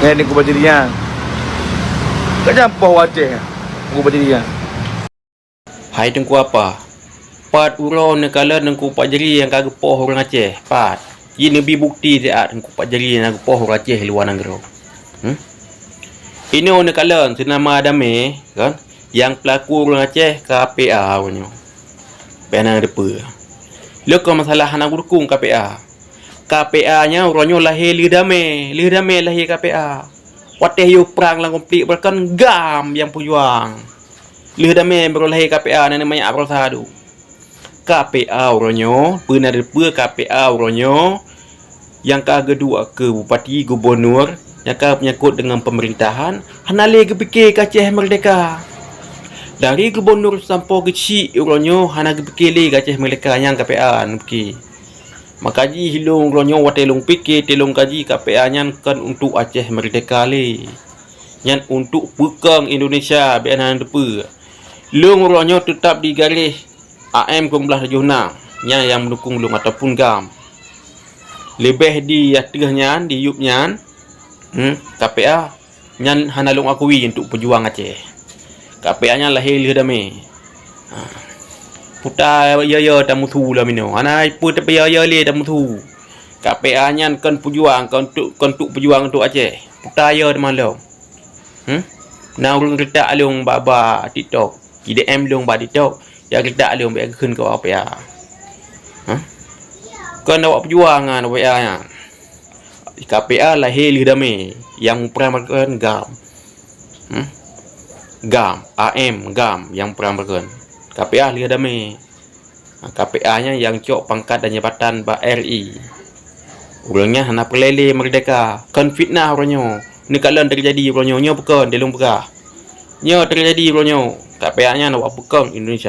Ni ku baca dia. Kak campur Aceh. Ku baca dia. Hai tengku apa? Pat urau nekala nengku pak jeri yang kagak poh orang Aceh. Pat. Ini lebih bukti dia nengku pak jeri yang kagak poh orang Aceh luar negara. Ini nekala senama Adame kan yang pelaku orang Aceh KPA punya. Pena depa. Leko masalah anak dukung KPA. KPA-nya orangnya lahir Lih Dame lahir KPA. Wateh yu perang lang komplit berkan gam yang pejuang. Lih Dame baru lahir KPA namanya Abral Sadu. KPA orangnya, pernah depa KPA orangnya yang kedua ke bupati gubernur yang menyangkut dengan pemerintahan hanale kepikir ke Aceh merdeka. Dari gubernur sampai kecil orangnya hana kepikir le ke Aceh merdeka yang KPA fikir. Makaji hilung orangnya watelung fikir telung kaji KPA nya kan untuk Aceh merdeka le. Yang untuk pegang Indonesia bianan depa. Lung orangnya tetap di garis AM kumbelah Juna yang mendukung lung ataupun GAM. Lebih di atasnya di yupnya KPA nyan hanalung akui untuk pejuang Aceh. KPA nya lahir Lih Dame. Puta ya tamu tu lah mino. Ana put tapi ya le tamu tu. KPA nya kan pejuang kan untuk pejuang untuk Aceh. Puta ya malam. Nah ulun kita alung baba TikTok. IDM lung ba TikTok. Ya kita alung be keun ko apa ya. Kan awak pejuang awak ya. KPA lahir Lih Dame yang pernah melakukan GAM. GAM, AM, GAM yang pernah melakukan. KPA Lih Dame. KPA-nya yang cok pangkat dan jabatan RI. Orangnya hana pelele merdeka. Kan fitnah orangnya. Ni kalau terjadi orangnya bukan delung pegah. Nya terjadi orangnya. KPA-nya nak bukan Indonesia.